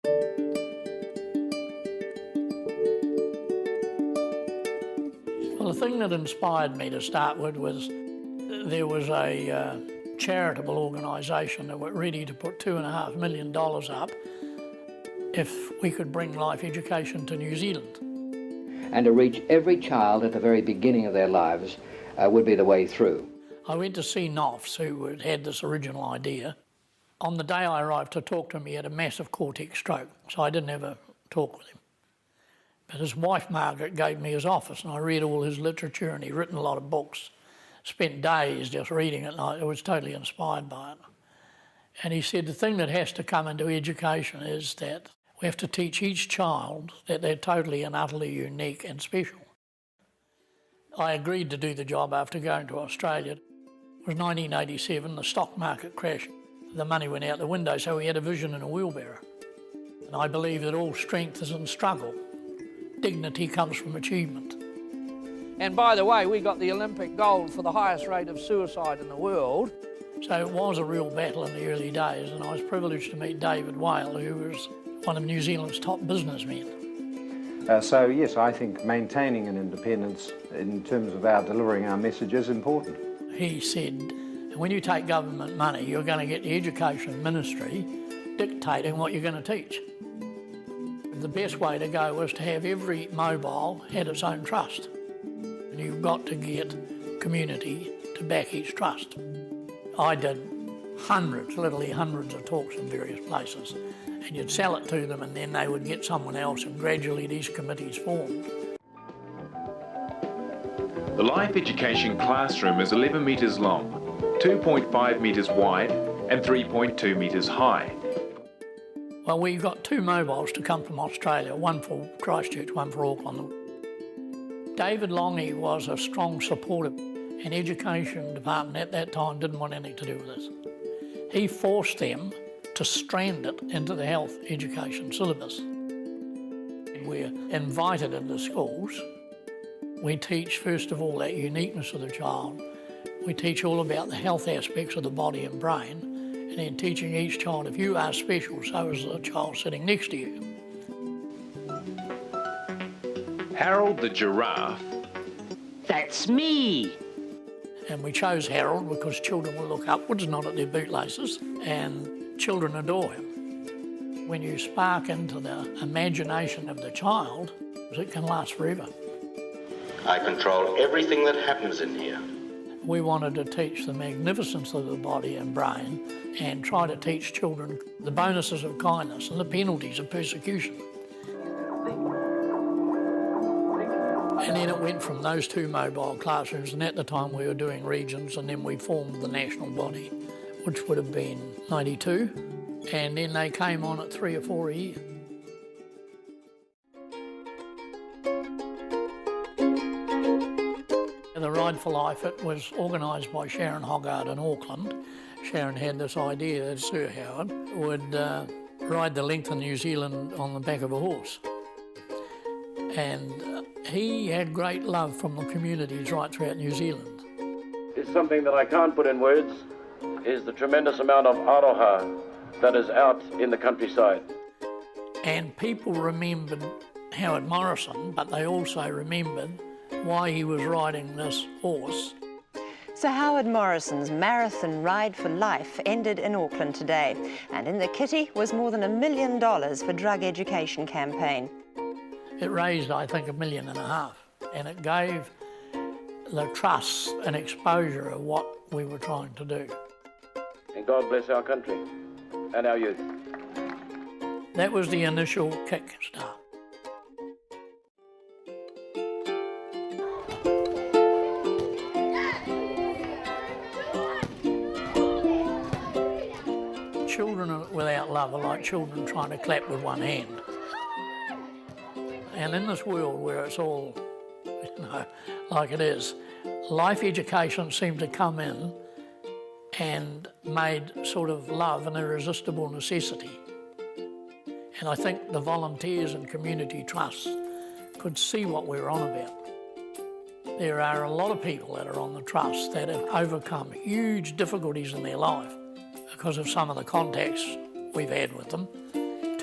Well, the thing that inspired me to start with was there was a charitable organisation that were ready to put $2.5 million up if we could bring life education to New Zealand. And to reach every child at the very beginning of their lives would be the way through. I went to see Nofs, who had this original idea. On the day I arrived to talk to him, he had a massive cortex stroke, so I didn't ever talk with him. But his wife, Margaret, gave me his office, and I read all his literature, and he'd written a lot of books, spent days just reading it, and I was totally inspired by it. And he said the thing that has to come into education is that we have to teach each child that they're totally and utterly unique and special. I agreed to do the job after going to Australia. It was 1987, the stock market crashed. The money went out the window, so we had a vision in a wheelbarrow. And I believe that all strength is in struggle. Dignity comes from achievement. And by the way, we got the Olympic gold for the highest rate of suicide in the world. So it was a real battle in the early days, and I was privileged to meet David Whale, who was one of New Zealand's top businessmen. So yes, I think maintaining an independence in terms of our delivering our message is important. He said, when you take government money, you're going to get the education ministry dictating what you're going to teach. The best way to go was to have every mobile had its own trust. And you've got to get community to back each trust. I did hundreds, literally hundreds of talks in various places, and you'd sell it to them and then they would get someone else, and gradually these committees formed. The Life Education classroom is 11 metres long, 2.5 metres wide and 3.2 metres high. Well, we got two mobiles to come from Australia, one for Christchurch, one for Auckland. David Longy was a strong supporter, and Education Department at that time didn't want anything to do with this. He forced them to strand it into the health education syllabus. We're invited into schools. We teach, first of all, that uniqueness of the child. We teach all about the health aspects of the body and brain, and then teaching each child, if you are special, so is the child sitting next to you. Harold the giraffe. That's me. And we chose Harold because children will look upwards, not at their bootlaces, and children adore him. When you spark into the imagination of the child, it can last forever. I control everything that happens in here. We wanted to teach the magnificence of the body and brain and try to teach children the bonuses of kindness and the penalties of persecution. And then it went from those two mobile classrooms, and at the time we were doing regions, and then we formed the national body, which would have been 92, and then they came on at 3 or 4 a year. The Ride for Life, it was organised by Sharon Hoggard in Auckland. Sharon had this idea that Sir Howard would ride the length of New Zealand on the back of a horse. And he had great love from the communities right throughout New Zealand. It's something that I can't put in words, is the tremendous amount of aroha that is out in the countryside. And people remembered Howard Morrison, but they also remembered why he was riding this horse. So Howard Morrison's Marathon Ride for Life ended in Auckland today, and in the kitty was more than $1 million for drug education campaign. It raised, I think, $1.5 million, and it gave the trust an exposure of what we were trying to do. And God bless our country and our youth. That was the initial kick-start. Children without love are like children trying to clap with one hand. And in this world where it's all, like it is, life education seemed to come in and made sort of love an irresistible necessity. And I think the volunteers and community trusts could see what we were on about. There are a lot of people that are on the trust that have overcome huge difficulties in their life because of some of the contacts we've had with them,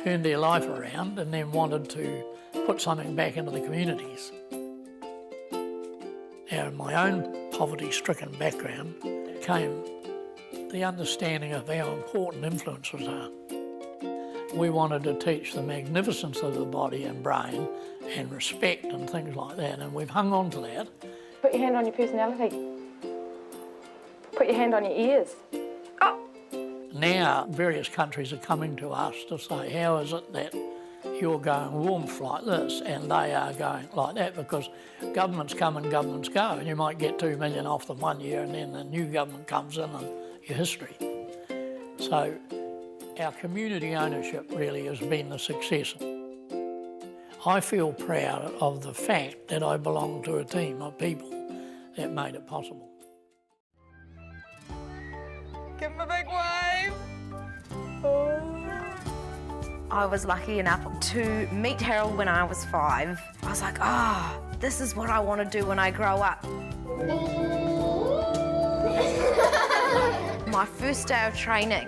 turned their life around and then wanted to put something back into the communities. Now, in my own poverty-stricken background came the understanding of how important influences are. We wanted to teach the magnificence of the body and brain and respect and things like that, and we've hung on to that. Put your hand on your personality. Put your hand on your ears. Oh! Now, various countries are coming to us to say, how is it that you're going warmth like this and they are going like that? Because governments come and governments go, and you might get 2 million off them one year and then the new government comes in and your history. So our community ownership really has been the success. I feel proud of the fact that I belong to a team of people that made it possible. Give him a big wave. I was lucky enough to meet Harold when I was 5. I was like, this is what I want to do when I grow up. My first day of training,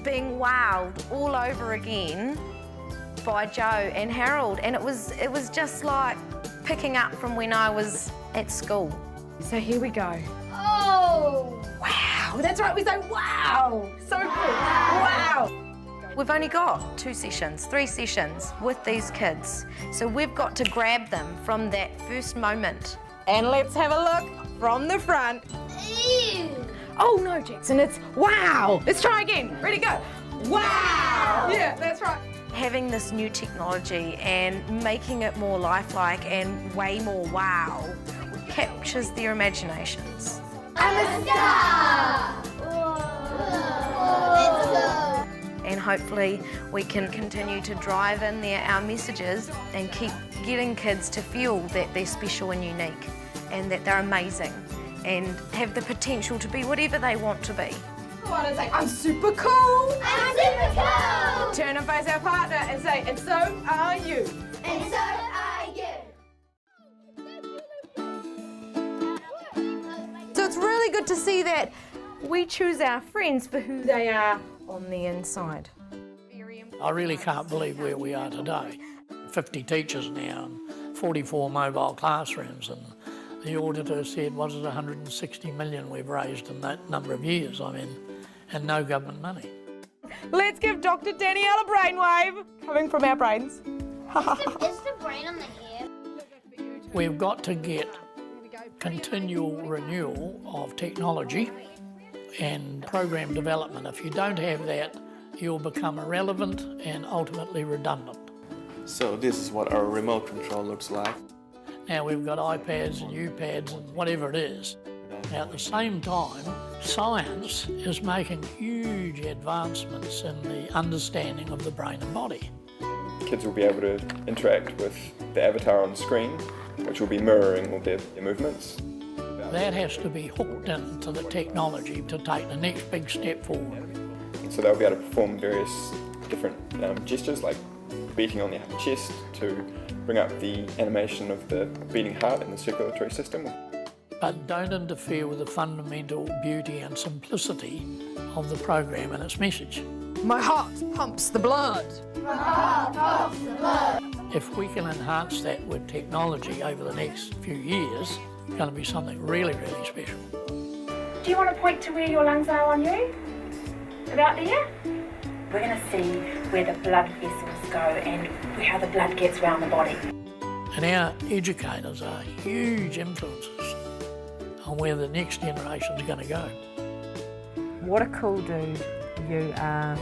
being wowed all over again by Joe and Harold, and it was just like picking up from when I was at school. So here we go. Oh! Wow, that's right, we say wow! So cool, wow! We've only got 2 sessions, 3 sessions with these kids, so we've got to grab them from that first moment. And let's have a look from the front. Ew! Oh no, Jackson, it's wow! Let's try again. Ready, go. Wow! Yeah, that's right. Having this new technology and making it more lifelike and way more wow captures their imaginations. I'm a star! Let's go! And hopefully we can continue to drive in our messages and keep getting kids to feel that they're special and unique and that they're amazing and have the potential to be whatever they want to be. Go on and say, I'm super cool! I'm super cool! Turn and face our partner and say, and so are you. And so are you. So it's really good to see that we choose our friends for who they are on the inside. I really can't believe where we are today. 50 teachers now and 44 mobile classrooms, and the auditor said, was it 160 million we've raised in that number of years? I mean, and no government money. Let's give Dr. Danielle a brainwave, coming from our brains. Is the brain on the hair? We've got to get continual renewal of technology and program development. If you don't have that, you'll become irrelevant and ultimately redundant. So this is what our remote control looks like. Now we've got iPads and UPads and whatever it is. Now at the same time, science is making huge advancements in the understanding of the brain and body. Kids will be able to interact with the avatar on the screen, which will be mirroring all their movements. That has to be hooked into the technology to take the next big step forward. So they'll be able to perform various different gestures, like beating on the upper chest to bring up the animation of the beating heart in the circulatory system. But don't interfere with the fundamental beauty and simplicity of the program and its message. My heart pumps the blood. My heart pumps the blood. If we can enhance that with technology over the next few years, it's going to be something really, really special. Do you want to point to where your lungs are on you? About there? We're going to see where the blood vessels go and how the blood gets around the body. And our educators are huge influences on where the next generation is going to go. What a cool dude you are.